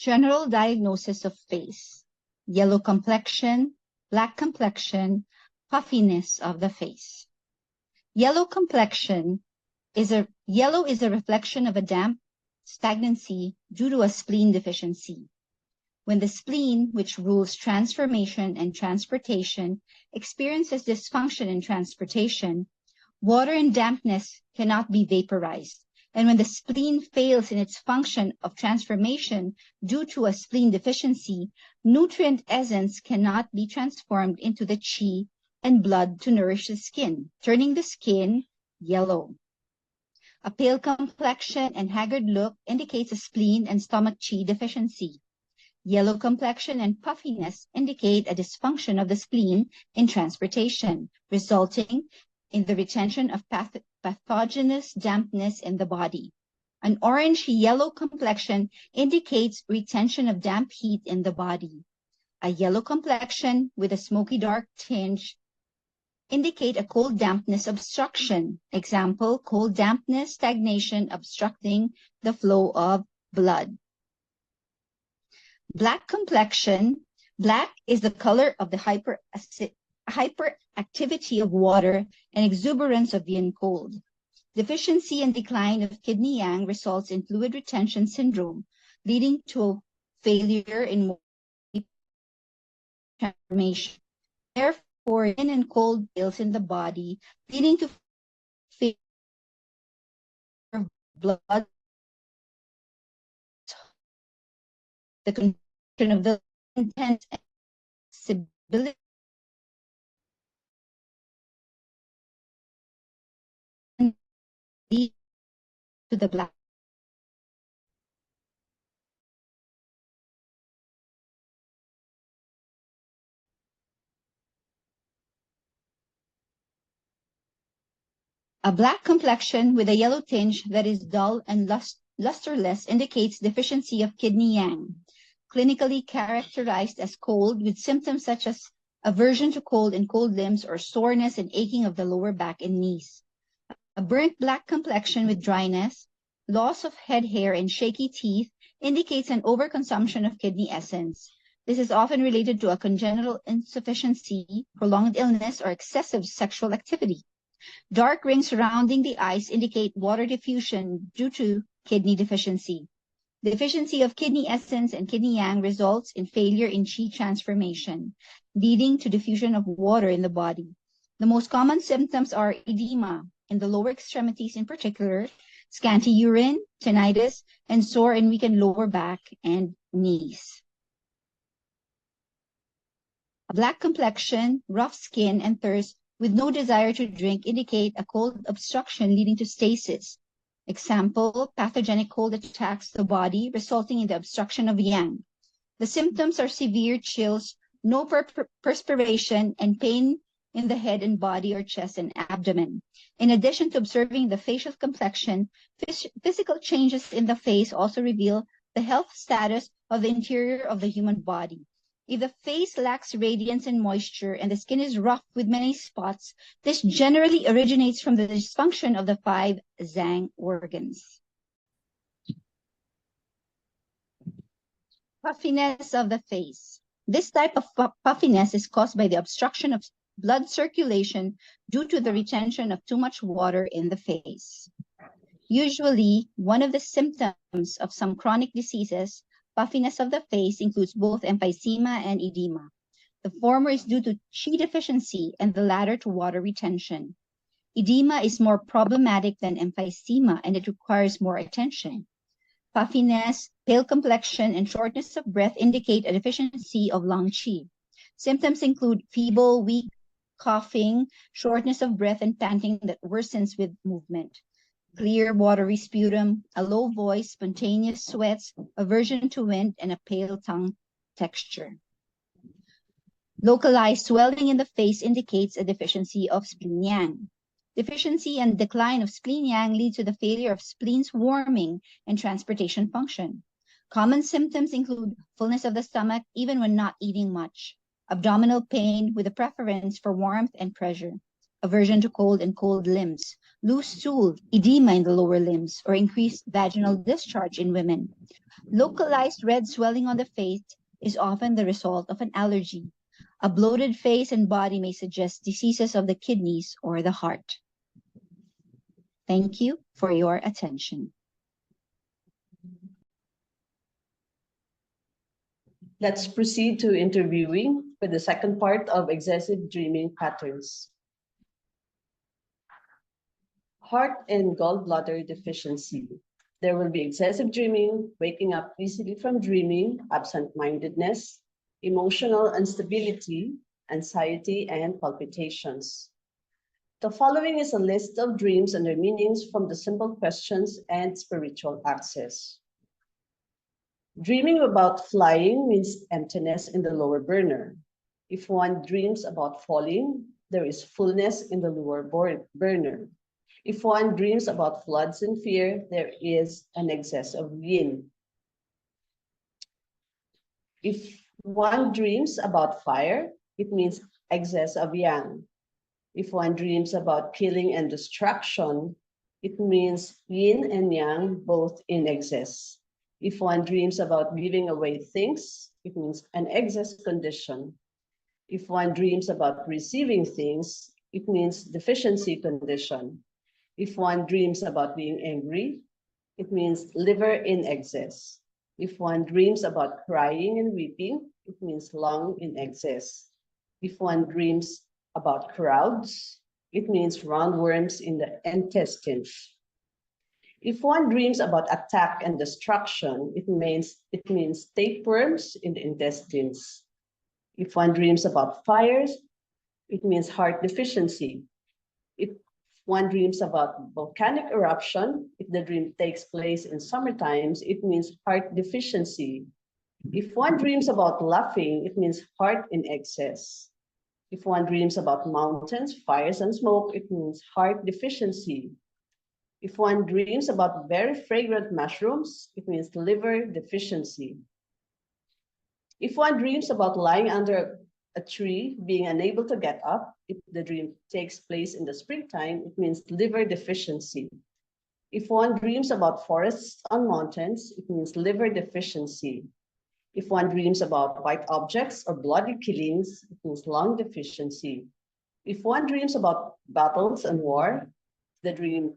General diagnosis of face: yellow complexion, black complexion, puffiness of the face. Yellow complexion is a reflection of a damp stagnancy due to a spleen deficiency. When the spleen, which rules transformation and transportation, experiences dysfunction in transportation, water and dampness cannot be vaporized. And when the spleen fails in its function of transformation due to a spleen deficiency, nutrient essence cannot be transformed into the qi and blood to nourish the skin, turning the skin yellow. A pale complexion and haggard look indicates a spleen and stomach qi deficiency. Yellow complexion and puffiness indicate a dysfunction of the spleen in transportation, resulting in the retention of pathogenous dampness in the body. An orange-yellow complexion indicates retention of damp heat in the body. A yellow complexion with a smoky dark tinge indicate a cold dampness obstruction. Example, cold dampness, stagnation, obstructing the flow of blood. Black complexion. Black is the color of the hyperactivity of water and exuberance of yin cold. Deficiency and decline of kidney yang results in fluid retention syndrome, leading to failure in transformation. Therefore, yin and cold builds in the body, leading to failure of blood, the condition of the intense stability to the black. A black complexion with a yellow tinge that is dull and lusterless indicates deficiency of kidney yang, clinically characterized as cold with symptoms such as aversion to cold and cold limbs or soreness and aching of the lower back and knees. A burnt black complexion with dryness, loss of head hair, and shaky teeth indicates an overconsumption of kidney essence. This is often related to a congenital insufficiency, prolonged illness, or excessive sexual activity. Dark rings surrounding the eyes indicate water diffusion due to kidney deficiency. Deficiency of kidney essence and kidney yang results in failure in qi transformation, leading to diffusion of water in the body. The most common symptoms are edema in the lower extremities in particular, scanty urine, tinnitus, and sore and weakened lower back and knees. A black complexion, rough skin, and thirst with no desire to drink indicate a cold obstruction leading to stasis. Example, pathogenic cold attacks the body, resulting in the obstruction of yang. The symptoms are severe chills, no perspiration, and pain in the head and body or chest and abdomen. In addition to observing the facial complexion, physical changes in the face also reveal the health status of the interior of the human body. If the face lacks radiance and moisture and the skin is rough with many spots, this generally originates from the dysfunction of the 5 Zhang organs. Puffiness of the face. This type of puffiness is caused by the obstruction of blood circulation due to the retention of too much water in the face. Usually, one of the symptoms of some chronic diseases, puffiness of the face, includes both emphysema and edema. The former is due to qi deficiency and the latter to water retention. Edema is more problematic than emphysema and it requires more attention. Puffiness, pale complexion, and shortness of breath indicate a deficiency of lung qi. Symptoms include feeble, weak, coughing, shortness of breath, and panting that worsens with movement. Clear, watery sputum, a low voice, spontaneous sweats, aversion to wind, and a pale tongue texture. Localized swelling in the face indicates a deficiency of spleen yang. Deficiency and decline of spleen yang lead to the failure of spleen's warming and transportation function. Common symptoms include fullness of the stomach even when not eating much, abdominal pain with a preference for warmth and pressure, aversion to cold and cold limbs, loose stool, edema in the lower limbs, or increased vaginal discharge in women. Localized red swelling on the face is often the result of an allergy. A bloated face and body may suggest diseases of the kidneys or the heart. Thank you for your attention. Let's proceed to interviewing for the second part of excessive dreaming patterns. Heart and gallbladder deficiency. There will be excessive dreaming, waking up easily from dreaming, absent-mindedness, emotional instability, anxiety, and palpitations. The following is a list of dreams and their meanings from the simple questions and spiritual access. Dreaming about flying means emptiness in the lower burner. If one dreams about falling, there is fullness in the lower burner. If one dreams about floods and fear, there is an excess of yin. If one dreams about fire, it means excess of yang. If one dreams about killing and destruction, it means yin and yang both in excess. If one dreams about giving away things, it means an excess condition. If one dreams about receiving things, it means deficiency condition. If one dreams about being angry, it means liver in excess. If one dreams about crying and weeping, it means lung in excess. If one dreams about crowds, it means roundworms in the intestines. If one dreams about attack and destruction, it means tapeworms in the intestines. If one dreams about fires, it means heart deficiency. If one dreams about volcanic eruption, if the dream takes place in summer times, it means heart deficiency. If one dreams about laughing, it means heart in excess. If one dreams about mountains, fires, and smoke, it means heart deficiency. If one dreams about very fragrant mushrooms, it means liver deficiency. If one dreams about lying under a tree, being unable to get up, if the dream takes place in the springtime, it means liver deficiency. If one dreams about forests on mountains, it means liver deficiency. If one dreams about white objects or bloody killings, it means lung deficiency. If one dreams about battles and war, the dream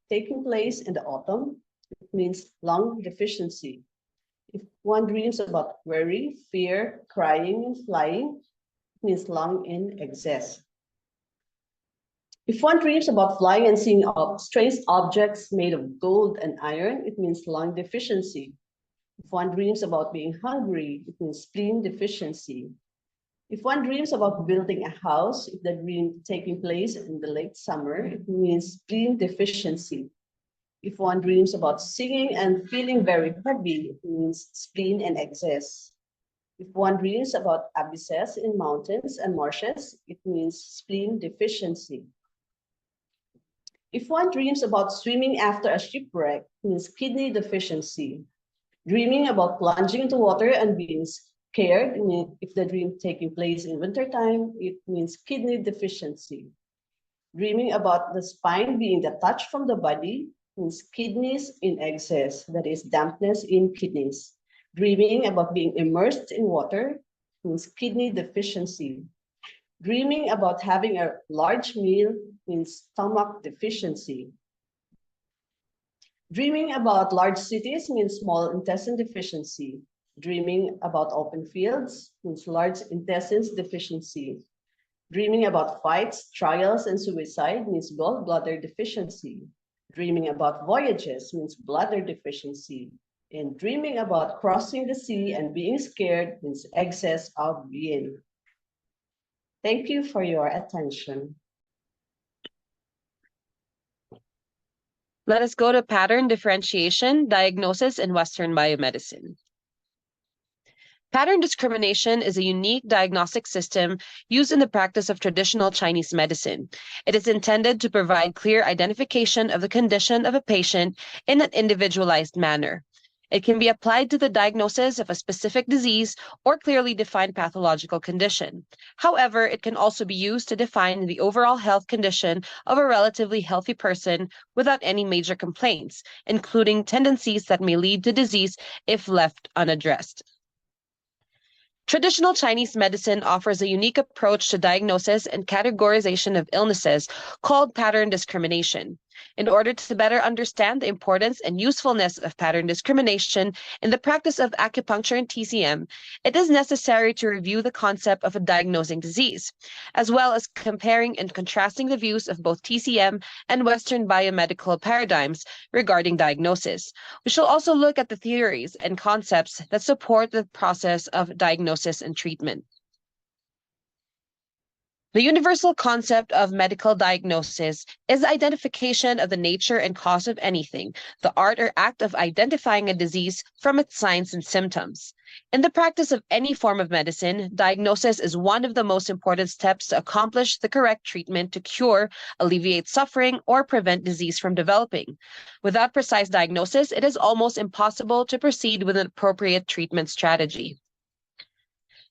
taking place in the autumn, it means lung deficiency. If one dreams about worry, fear, crying, and flying, it means lung in excess. If one dreams about flying and seeing strange objects made of gold and iron, it means lung deficiency. If one dreams about being hungry, it means spleen deficiency. If one dreams about building a house, if the dream taking place in the late summer, it means spleen deficiency. If one dreams about singing and feeling very heavy, it means spleen in excess. If one dreams about abysses in mountains and marshes, it means spleen deficiency. If one dreams about swimming after a shipwreck, it means kidney deficiency. Dreaming about plunging into water and being scared, if the dream taking place in wintertime, it means kidney deficiency. Dreaming about the spine being detached from the body means kidneys in excess, that is dampness in kidneys. Dreaming about being immersed in water means kidney deficiency. Dreaming about having a large meal means stomach deficiency. Dreaming about large cities means small intestine deficiency. Dreaming about open fields means large intestines deficiency. Dreaming about fights, trials, and suicide means gallbladder deficiency. Dreaming about voyages means bladder deficiency. And dreaming about crossing the sea and being scared means excess of yin. Thank you for your attention. Let us go to pattern differentiation, diagnosis in Western biomedicine. Pattern discrimination is a unique diagnostic system used in the practice of traditional Chinese medicine. It is intended to provide clear identification of the condition of a patient in an individualized manner. It can be applied to the diagnosis of a specific disease or clearly defined pathological condition. However, it can also be used to define the overall health condition of a relatively healthy person without any major complaints, including tendencies that may lead to disease if left unaddressed. Traditional Chinese medicine offers a unique approach to diagnosis and categorization of illnesses called pattern discrimination. In order to better understand the importance and usefulness of pattern discrimination in the practice of acupuncture and TCM, it is necessary to review the concept of a diagnosing disease, as well as comparing and contrasting the views of both TCM and Western biomedical paradigms regarding diagnosis. We shall also look at the theories and concepts that support the process of diagnosis and treatment. The universal concept of medical diagnosis is the identification of the nature and cause of anything, the art or act of identifying a disease from its signs and symptoms. In the practice of any form of medicine, diagnosis is one of the most important steps to accomplish the correct treatment to cure, alleviate suffering, or prevent disease from developing. Without precise diagnosis, it is almost impossible to proceed with an appropriate treatment strategy.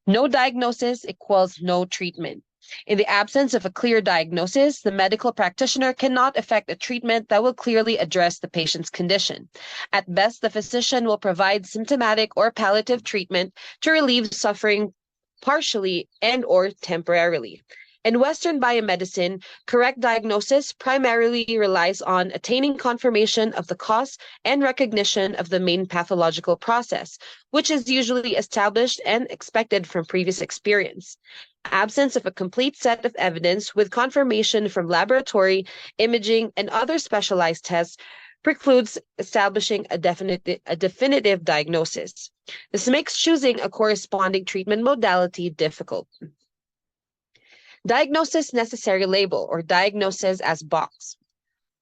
No diagnosis equals no treatment. In the absence of a clear diagnosis, the medical practitioner cannot effect a treatment that will clearly address the patient's condition. At best, the physician will provide symptomatic or palliative treatment to relieve suffering partially and/or temporarily. In Western biomedicine, correct diagnosis primarily relies on attaining confirmation of the cause and recognition of the main pathological process, which is usually established and expected from previous experience. Absence of a complete set of evidence with confirmation from laboratory, imaging, and other specialized tests precludes establishing a definitive diagnosis. This makes choosing a corresponding treatment modality difficult. Diagnosis necessary label, or diagnosis as box.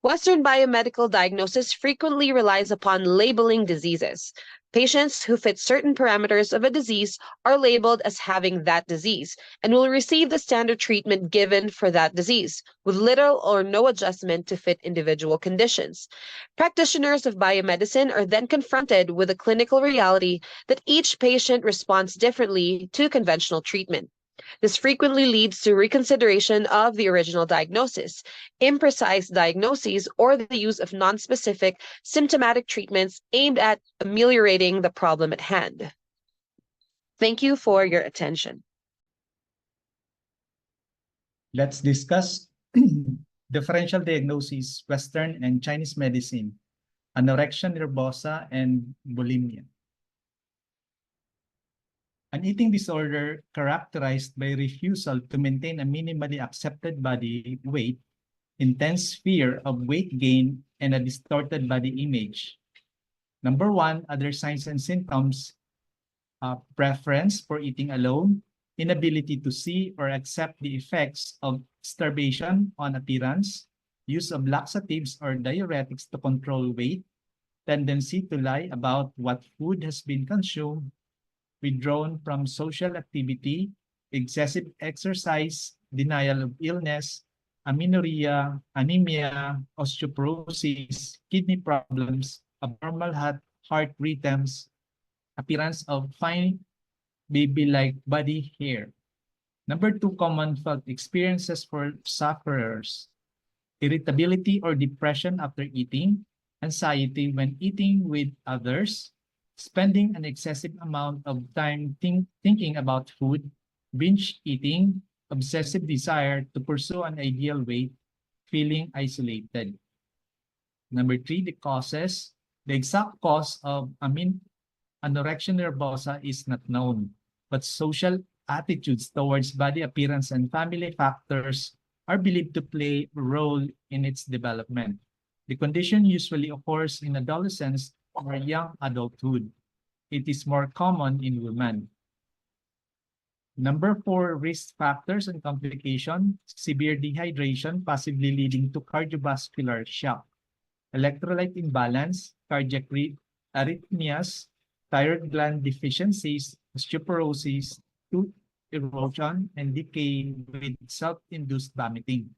Western biomedical diagnosis frequently relies upon labeling diseases. Patients who fit certain parameters of a disease are labeled as having that disease and will receive the standard treatment given for that disease, with little or no adjustment to fit individual conditions. Practitioners of biomedicine are then confronted with the clinical reality that each patient responds differently to conventional treatment. This frequently leads to reconsideration of the original diagnosis, imprecise diagnoses, or the use of nonspecific symptomatic treatments aimed at ameliorating the problem at hand. Thank you for your attention. Let's discuss differential diagnoses, Western and Chinese medicine, anorexia nervosa, and bulimia. An eating disorder characterized by refusal to maintain a minimally accepted body weight, intense fear of weight gain, and a distorted body image. Number one, other signs and symptoms, preference for eating alone, inability to see or accept the effects of starvation on appearance, use of laxatives or diuretics to control weight, tendency to lie about what food has been consumed, withdrawn from social activity, excessive exercise, denial of illness, amenorrhea, anemia, osteoporosis, kidney problems, abnormal heart rhythms, appearance of fine baby-like body hair. Number two, common felt experiences for sufferers: irritability or depression after eating, anxiety when eating with others, spending an excessive amount of time thinking about food, binge eating, obsessive desire to pursue an ideal weight, feeling isolated. Number three, the causes. The exact cause of anorexia nervosa is not known, but social attitudes towards body appearance and family factors are believed to play a role in its development. The condition usually occurs in adolescence or young adulthood. It is more common in women. Number four, risk factors and complication: severe dehydration, possibly leading to cardiovascular shock, electrolyte imbalance, cardiac arrhythmias, thyroid gland deficiencies, osteoporosis, tooth erosion, and decay with self-induced vomiting.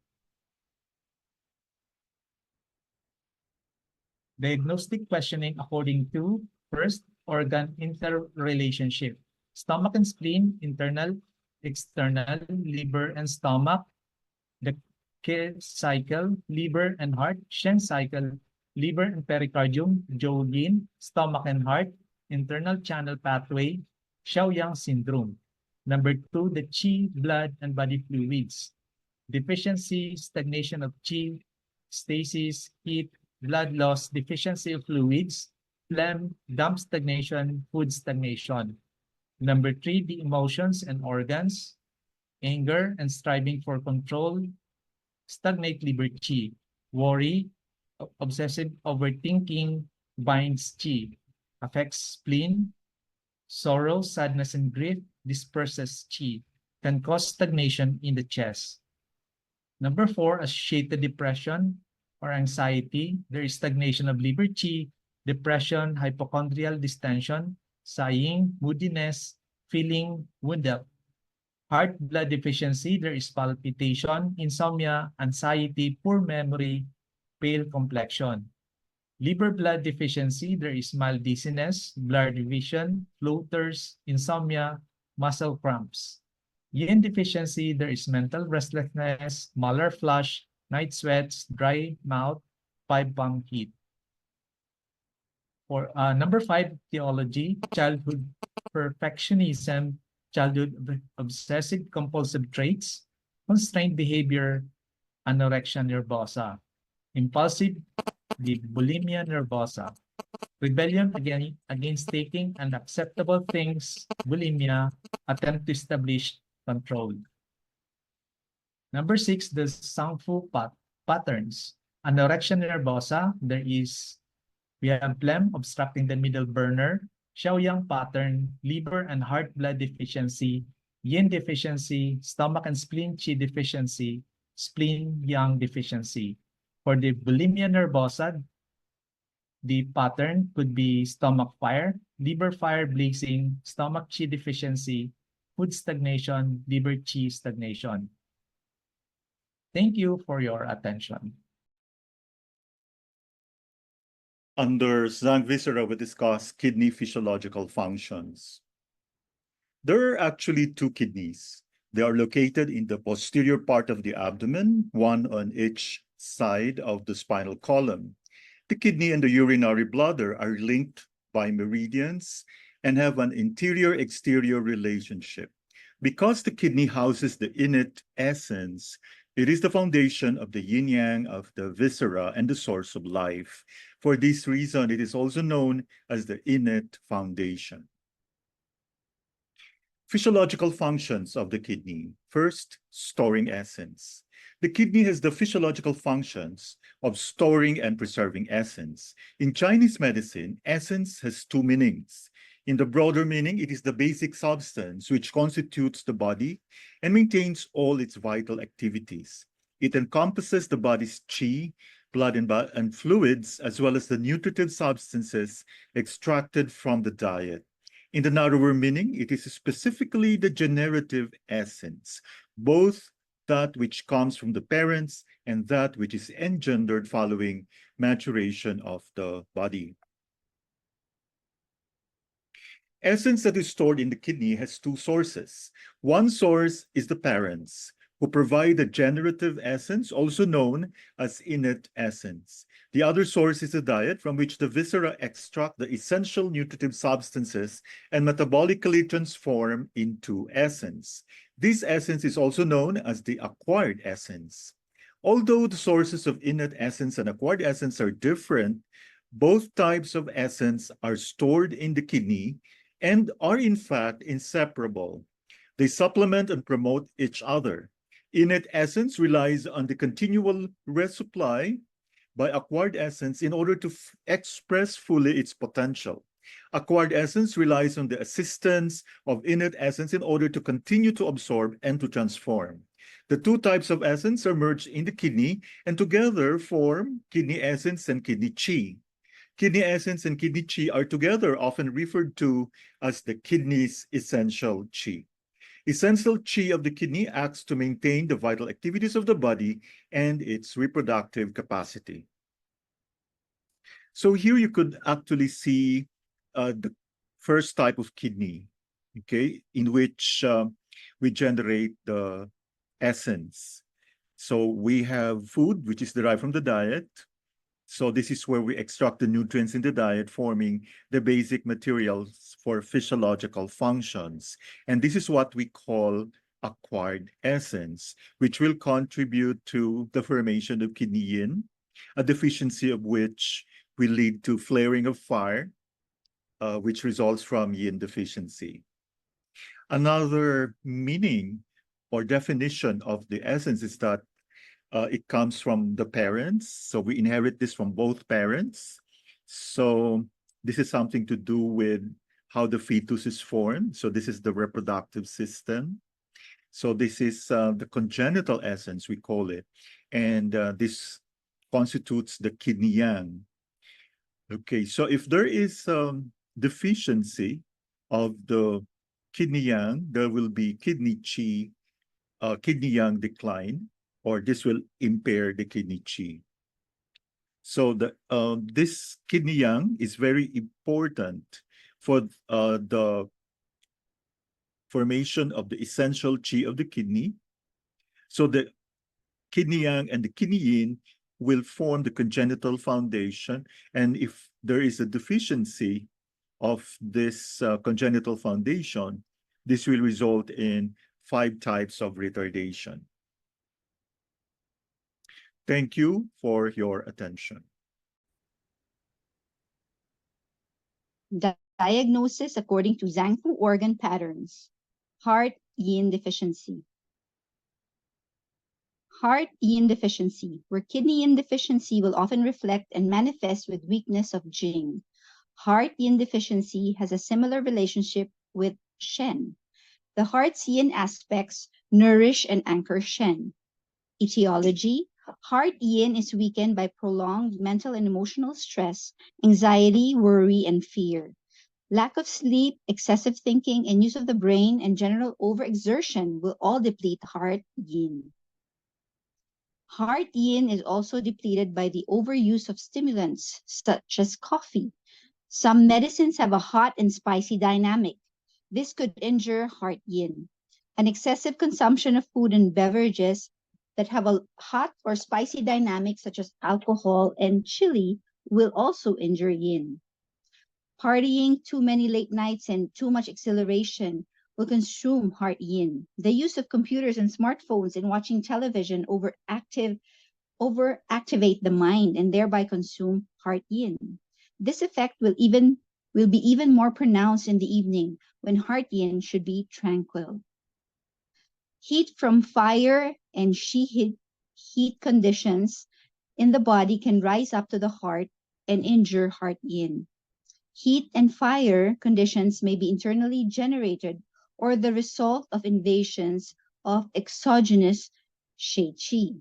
Diagnostic questioning according to First, organ interrelationship. Stomach and spleen, internal, external, liver and stomach, the Krebs cycle, liver and heart, Shen cycle, liver and pericardium, Jolin, stomach and heart, internal channel pathway, Xiaoyang syndrome. Number 2, the qi, blood and body fluids. Deficiency, stagnation of qi, stasis, heat, blood loss, deficiency of fluids, phlegm, dump stagnation, food stagnation. Number 3, the emotions and organs, anger and striving for control, stagnate liver qi, worry, obsessive overthinking binds qi, affects spleen, sorrow, sadness, and grief disperses qi, can cause stagnation in the chest. Number 4, associated depression or anxiety. There is stagnation of liver qi, depression, hypochondrial distension, sighing, moodiness, feeling wounded. Heart blood deficiency, there is palpitation, insomnia, anxiety, poor memory, pale complexion. Liver blood deficiency, there is mild dizziness, blurred vision, floaters, insomnia, muscle cramps. Yin deficiency, there is mental restlessness, malar flush, night sweats, dry mouth, 5-palm heat. For number 5, theology, childhood perfectionism, childhood obsessive compulsive traits, constrained behavior, anorexia nervosa, impulsive, the bulimia nervosa, rebellion against taking unacceptable things, bulimia, attempt to establish control. Number 6, the Sangfu patterns. Anorexia nervosa, we have phlegm obstructing the middle burner, Xiaoyang pattern, liver and heart blood deficiency, yin deficiency, stomach and spleen qi deficiency, spleen yang deficiency. For the bulimia nervosa, the pattern could be stomach fire, liver fire blazing, stomach qi deficiency, food stagnation, liver qi stagnation. Thank you for your attention. Under Zhang Viscera, we discuss kidney physiological functions. There are actually 2 kidneys. They are located in the posterior part of the abdomen, one on each side of the spinal column. The kidney and the urinary bladder are linked by meridians and have an interior-exterior relationship. Because the kidney houses the innate essence, it is the foundation of the yin-yang of the viscera and the source of life. For this reason, it is also known as the innate foundation. Physiological functions of the kidney. First, storing essence. The kidney has the physiological functions of storing and preserving essence. In Chinese medicine, essence has 2 meanings. In the broader meaning, it is the basic substance which constitutes the body and maintains all its vital activities. It encompasses the body's qi, blood and fluids, as well as the nutritive substances extracted from the diet. In the narrower meaning, it is specifically the generative essence, both that which comes from the parents and that which is engendered following maturation of the body. Essence that is stored in the kidney has 2 sources. One source is the parents, who provide the generative essence, also known as innate essence. The other source is the diet, from which the viscera extract the essential nutritive substances and metabolically transform into essence. This essence is also known as the acquired essence. Although the sources of innate essence and acquired essence are different, both types of essence are stored in the kidney and are in fact inseparable. They supplement and promote each other. Innate essence relies on the continual resupply by acquired essence in order to express fully its potential. Acquired essence relies on the assistance of innate essence in order to continue to absorb and to transform. The 2 types of essence are merged in the kidney and together form kidney essence and kidney qi. Kidney essence and kidney qi are together often referred to as the kidney's essential qi. Essential qi of the kidney acts to maintain the vital activities of the body and its reproductive capacity. So here you could actually see the first type of kidney, okay, in which we generate the essence. So we have food, which is derived from the diet. So this is where we extract the nutrients in the diet, forming the basic materials for physiological functions. And this is what we call acquired essence, which will contribute to the formation of kidney yin, a deficiency of which will lead to flaring of fire, which results from yin deficiency. Another meaning or definition of the essence is that it comes from the parents. So we inherit this from both parents. So this is something to do with how the fetus is formed. So this is the reproductive system. So this is the congenital essence, we call it. And this constitutes the kidney yang. Okay, so if there is deficiency of the kidney yang, there will be kidney qi, kidney yang decline, or this will impair the kidney qi. So this kidney yang is very important for the formation of the essential qi of the kidney. So the kidney yang and the kidney yin will form the congenital foundation. And if there is a deficiency of this congenital foundation, this will result in 5 types of retardation. Thank you for your attention. Diagnosis according to Zhangfu organ patterns. Heart yin deficiency. Heart yin deficiency, where kidney yin deficiency will often reflect and manifest with weakness of Jing. Heart yin deficiency has a similar relationship with Shen. The heart's yin aspects nourish and anchor Shen. Etiology: heart yin is weakened by prolonged mental and emotional stress, anxiety, worry, and fear. Lack of sleep, excessive thinking, and use of the brain, and general overexertion will all deplete heart yin. Heart yin is also depleted by the overuse of stimulants, such as coffee. Some medicines have a hot and spicy dynamic. This could injure heart yin. An excessive consumption of food and beverages that have a hot or spicy dynamic, such as alcohol and chili, will also injure yin. Partying, too many late nights, and too much exhilaration will consume heart yin. The use of computers and smartphones and watching television overactivate the mind and thereby consume heart yin. This effect will be even more pronounced in the evening when heart yin should be tranquil. Heat from fire and heat conditions in the body can rise up to the heart and injure heart yin. Heat and fire conditions may be internally generated or the result of invasions of exogenous Shui Qi.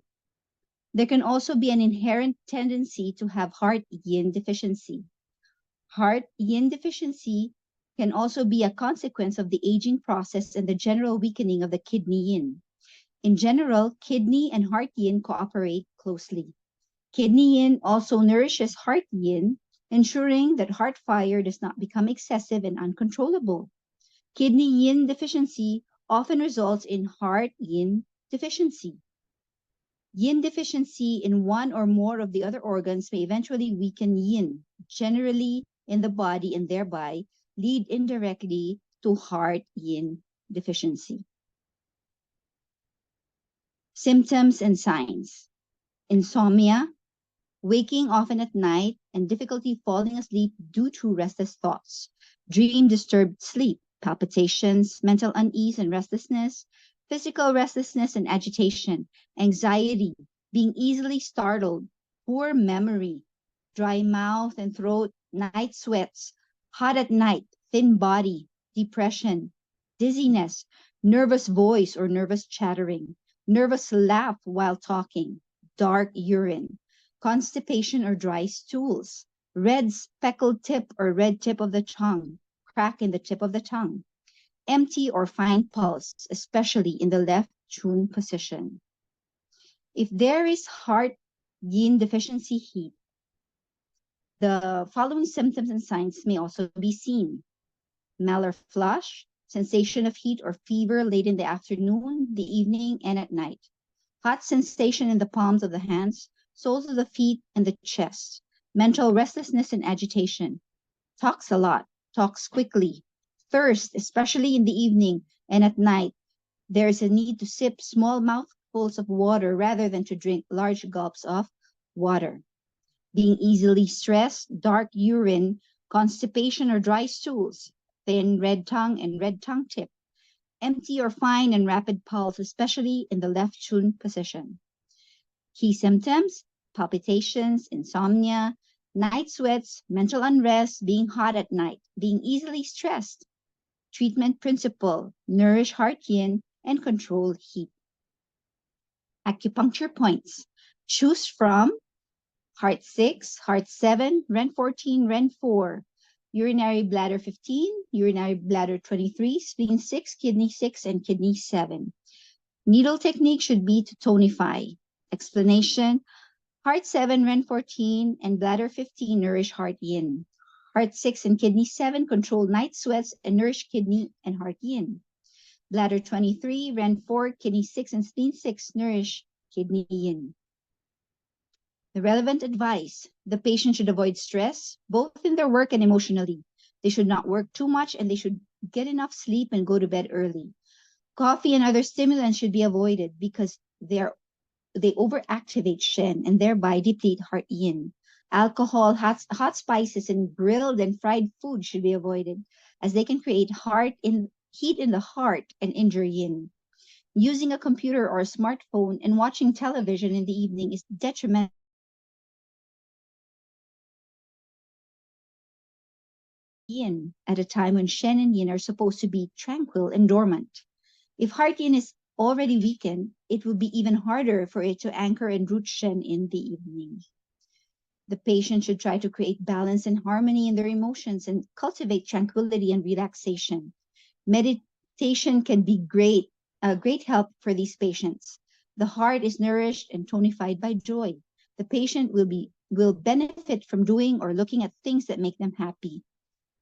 There can also be an inherent tendency to have heart yin deficiency. Heart yin deficiency can also be a consequence of the aging process and the general weakening of the kidney yin. In general, kidney and heart yin cooperate closely. Kidney yin also nourishes heart yin, ensuring that heart fire does not become excessive and uncontrollable. Kidney yin deficiency often results in heart yin deficiency. Yin deficiency in one or more of the other organs may eventually weaken yin, generally in the body, and thereby lead indirectly to heart yin deficiency. Symptoms and signs: insomnia, waking often at night, and difficulty falling asleep due to restless thoughts, disturbed sleep, palpitations, mental unease and restlessness, physical restlessness and agitation, anxiety, being easily startled, poor memory, dry mouth and throat, night sweats, hot at night, thin body, depression, dizziness, nervous voice or nervous chattering, nervous laugh while talking, dark urine, constipation or dry stools, red speckled tip or red tip of the tongue, crack in the tip of the tongue, empty or fine pulse, especially in the left Chun position. If there is heart yin deficiency heat, The following symptoms and signs may also be seen: malar flush, sensation of heat or fever late in the afternoon, the evening, and at night. Hot sensation in the palms of the hands, soles of the feet, and the chest. Mental restlessness and agitation. Talks a lot, talks quickly. Thirst, especially in the evening and at night. There is a need to sip small mouthfuls of water rather than to drink large gulps of water. Being easily stressed, dark urine, constipation or dry stools, thin red tongue and red tongue tip, empty or fine and rapid pulse, especially in the left chin position. Key symptoms: palpitations, insomnia, night sweats, mental unrest, being hot at night, being easily stressed. Treatment principle: nourish heart yin and control heat. Acupuncture points: choose from heart 6, heart 7, Ren 14, Ren 4, urinary bladder 15, urinary bladder 23, spleen 6, kidney 6, and kidney 7. Needle technique should be to tonify. Explanation: heart 7, Ren 14, and bladder 15 nourish heart yin. Heart 6 and kidney 7 control night sweats and nourish kidney and heart yin. Bladder 23, Ren 4, kidney 6, and spleen 6 nourish kidney yin. The relevant advice: the patient should avoid stress, both in their work and emotionally. They should not work too much and they should get enough sleep and go to bed early. Coffee and other stimulants should be avoided because they overactivate Shen and thereby deplete heart yin. Alcohol, hot spices, and grilled and fried food should be avoided as they can create heat in the heart and injure yin. Using a computer or a smartphone and watching television in the evening is detrimental yin at a time when Shen and yin are supposed to be tranquil and dormant. If heart yin is already weakened, it will be even harder for it to anchor and root Shen in the evening. The patient should try to create balance and harmony in their emotions and cultivate tranquility and relaxation. Meditation can be a great help for these patients. The heart is nourished and tonified by joy. The patient will benefit from doing or looking at things that make them happy.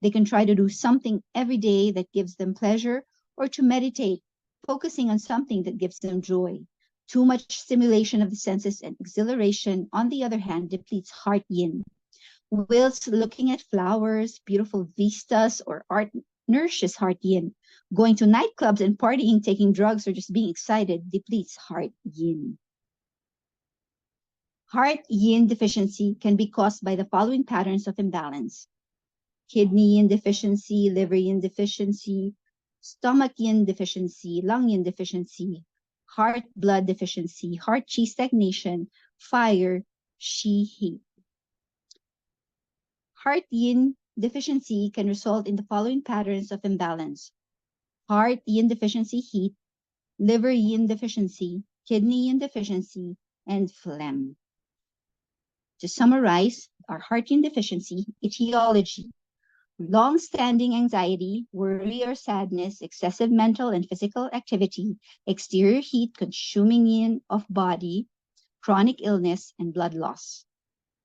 They can try to do something every day that gives them pleasure or to meditate, focusing on something that gives them joy. Too much stimulation of the senses and exhilaration, on the other hand, depletes heart yin. Whilst looking at flowers, beautiful vistas, or art nourishes heart yin. Going to nightclubs and partying, taking drugs, or just being excited depletes heart yin. Heart yin deficiency can be caused by the following patterns of imbalance: kidney yin deficiency, liver yin deficiency, stomach yin deficiency, lung yin deficiency, heart blood deficiency, heart chi stagnation, fire, shi heat. Heart yin deficiency can result in the following patterns of imbalance: heart yin deficiency heat, liver yin deficiency, kidney yin deficiency, and phlegm. To summarize our heart yin deficiency etiology: long-standing anxiety, worry or sadness, excessive mental and physical activity, exterior heat, consuming yin of body, chronic illness, and blood loss.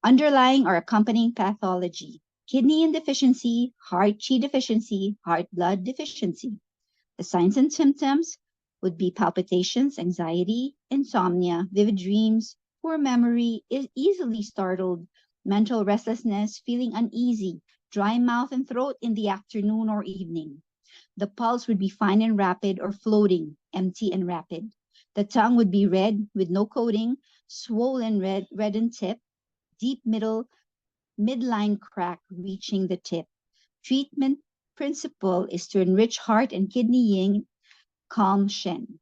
Underlying or accompanying pathology: kidney yin deficiency, heart chi deficiency, heart blood deficiency. The signs and symptoms would be palpitations, anxiety, insomnia, vivid dreams, poor memory, easily startled, mental restlessness, feeling uneasy, dry mouth and throat in the afternoon or evening. The pulse would be fine and rapid or floating, empty and rapid. The tongue would be red with no coating, swollen reddened tip, deep midline crack reaching the tip. Treatment principle is to enrich heart and kidney yin, calm Shen.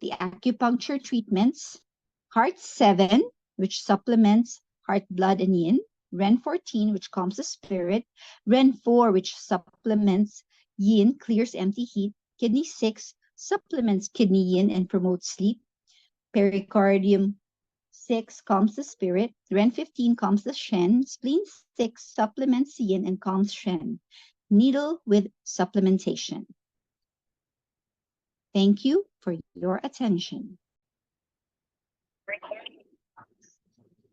The acupuncture treatments: heart 7, which supplements heart blood and yin; Ren 14, which calms the spirit; Ren 4, which supplements yin, clears empty heat; kidney 6 supplements kidney yin and promotes sleep; pericardium 6 calms the spirit; Ren 15 calms the Shen; spleen 6 supplements yin and calms Shen. Needle with supplementation. Thank you for your attention.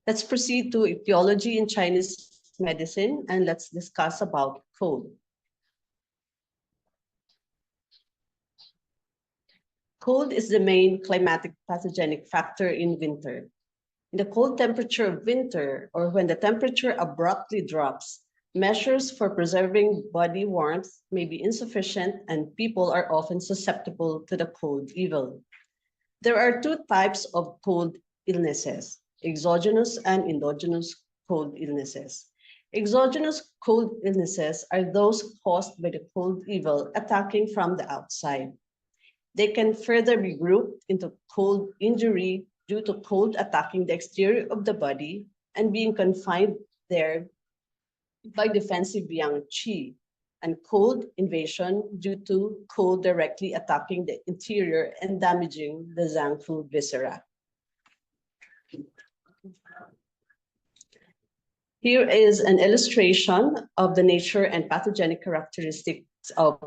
Let's proceed to etiology in Chinese medicine, and let's discuss about cold. Cold is the main climatic pathogenic factor in winter. In the cold temperature of winter, or when the temperature abruptly drops, measures for preserving body warmth may be insufficient, and people are often susceptible to the cold evil. There are two types of cold illnesses: exogenous and endogenous cold illnesses. Exogenous cold illnesses are those caused by the cold evil attacking from the outside. They can further be grouped into cold injury due to cold attacking the exterior of the body and being confined there by defensive yang qi, and cold invasion due to cold directly attacking the interior and damaging the zhang fu viscera. Here is an illustration of the nature and pathogenic characteristics of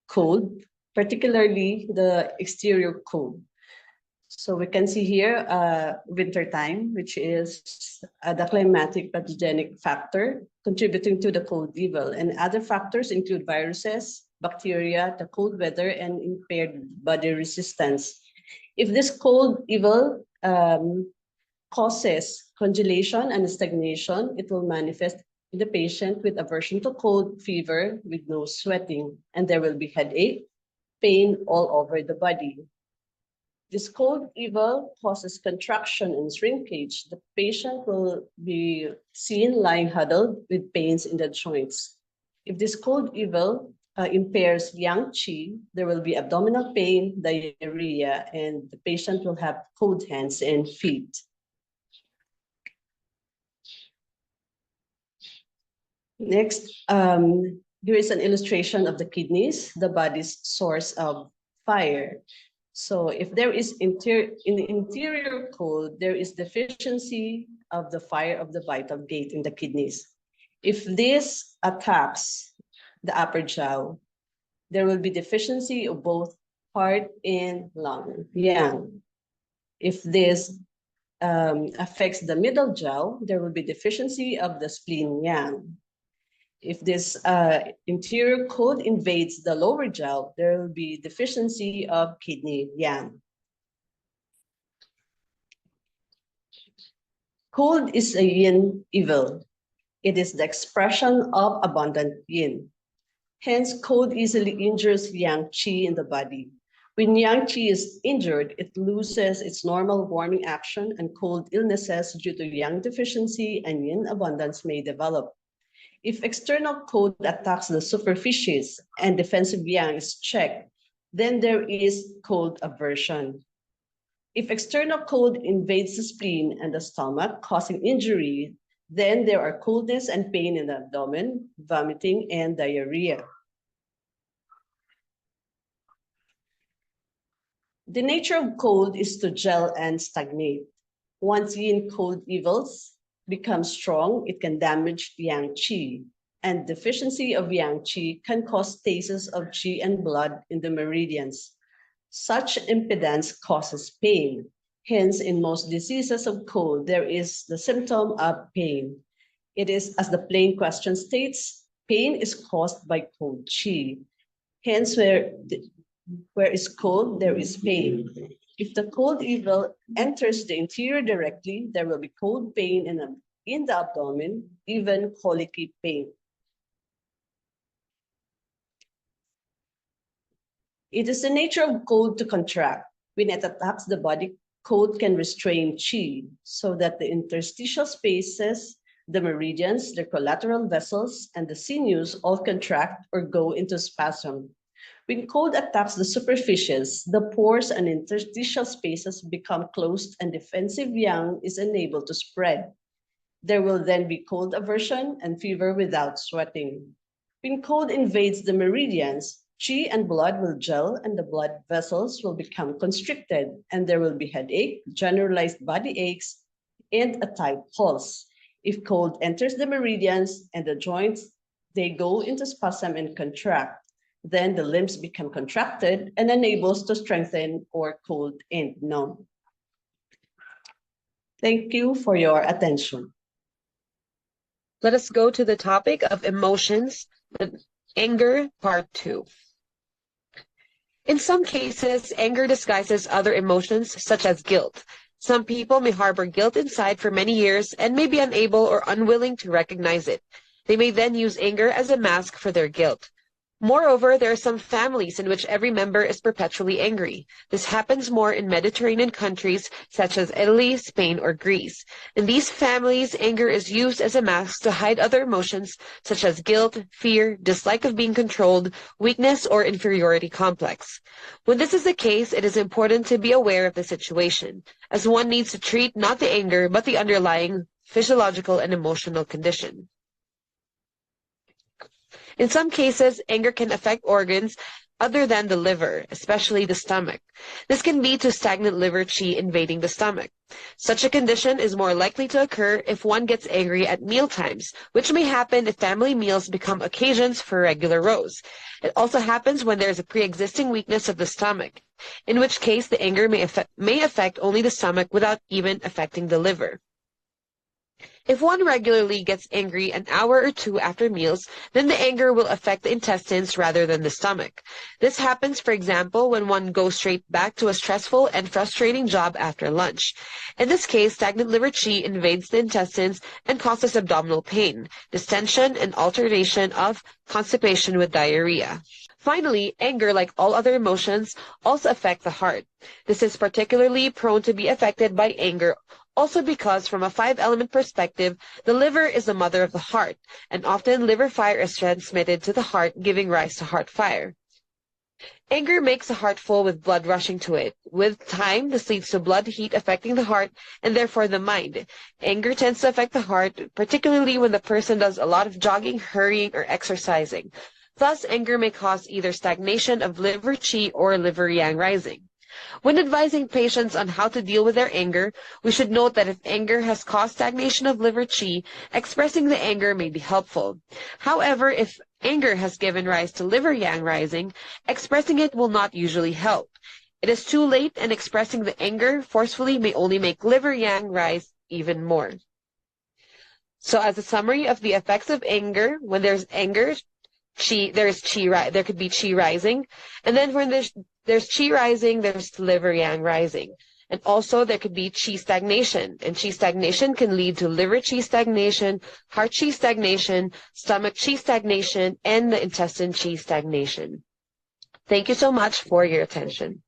cold, particularly the exterior cold. So we can see here winter time, which is the climatic pathogenic factor contributing to the cold evil. And other factors include viruses, bacteria, the cold weather, and impaired body resistance. If this cold evil causes congelation and stagnation, it will manifest in the patient with aversion to cold, fever with no sweating, and there will be headache, pain all over the body. This cold evil causes contraction and shrinkage. The patient will be seen lying huddled with pains in the joints. If this cold evil impairs yang qi, there will be abdominal pain, diarrhea, and the patient will have cold hands and feet. Next, here is an illustration of the kidneys, the body's source of fire. So if there is in the interior cold, there is deficiency of the fire of the vital gate in the kidneys. If this attacks the upper jaw, there will be deficiency of both heart and lung, yang. If this affects the middle jaw, there will be deficiency of the spleen, yang. If this interior cold invades the lower jaw, there will be deficiency of kidney, yang. Cold is a yin evil. It is the expression of abundant yin. Hence, cold easily injures yang qi in the body. When yang qi is injured, it loses its normal warming action, and cold illnesses due to yang deficiency and yin abundance may develop. If external cold attacks the superficies and defensive yang is checked, then there is cold aversion. If external cold invades the spleen and the stomach, causing injury, then there are coldness and pain in the abdomen, vomiting, and diarrhea. The nature of cold is to gel and stagnate. Once yin cold evils become strong, it can damage yang qi, and deficiency of yang qi can cause stasis of qi and blood in the meridians. Such impedance causes pain. Hence, in most diseases of cold, there is the symptom of pain. It is, as the plain question states, pain is caused by cold qi. Hence, where is cold, there is pain. If the cold evil enters the interior directly, there will be cold pain in the abdomen, even colicky pain. It is the nature of cold to contract. When it attacks the body, cold can restrain qi, so that the interstitial spaces, the meridians, the collateral vessels, and the sinews all contract or go into spasm. When cold attacks the superficies, the pores and interstitial spaces become closed and defensive yang is unable to spread. There will then be cold aversion and fever without sweating. When cold invades the meridians, qi and blood will gel and the blood vessels will become constricted, and there will be headache, generalized body aches, and a tight pulse. If cold enters the meridians and the joints, they go into spasm and contract. Then the limbs become contracted and unable to strengthen or cold and numb. Thank you for your attention. Let us go to the topic of emotions, anger, part 2. In some cases, anger disguises other emotions, such as guilt. Some people may harbor guilt inside for many years and may be unable or unwilling to recognize it. They may then use anger as a mask for their guilt. Moreover, there are some families in which every member is perpetually angry. This happens more in Mediterranean countries such as Italy, Spain, or Greece. In these families, anger is used as a mask to hide other emotions such as guilt, fear, dislike of being controlled, weakness, or inferiority complex. When this is the case, it is important to be aware of the situation, as one needs to treat not the anger but the underlying physiological and emotional condition. In some cases, anger can affect organs other than the liver, especially the stomach. This can lead to stagnant liver qi invading the stomach. Such a condition is more likely to occur if one gets angry at meal times, which may happen if family meals become occasions for regular rows. It also happens when there is a pre-existing weakness of the stomach, in which case the anger may affect only the stomach without even affecting the liver. If one regularly gets angry an hour or two after meals, then the anger will affect the intestines rather than the stomach. This happens, for example, when one goes straight back to a stressful and frustrating job after lunch. In this case, stagnant liver qi invades the intestines and causes abdominal pain, distension, and alternation of constipation with diarrhea. Finally, anger, like all other emotions, also affect the heart. This is particularly prone to be affected by anger also because from a 5-element perspective, the liver is the mother of the heart, and often liver fire is transmitted to the heart, giving rise to heart fire. Anger makes the heart full with blood rushing to it. With time, this leads to blood heat affecting the heart and therefore the mind. Anger tends to affect the heart, particularly when the person does a lot of jogging, hurrying, or exercising. Thus, anger may cause either stagnation of liver qi or liver yang rising. When advising patients on how to deal with their anger, we should note that if anger has caused stagnation of liver qi, expressing the anger may be helpful. However, if anger has given rise to liver yang rising, expressing it will not usually help. It is too late, and expressing the anger forcefully may only make liver yang rise even more. So as a summary of the effects of anger, when there's anger, there could be qi rising, and then when there's qi rising, there's liver yang rising. And also there could be qi stagnation, and qi stagnation can lead to liver qi stagnation, heart qi stagnation, stomach qi stagnation, and the intestine qi stagnation. Thank you so much for your attention.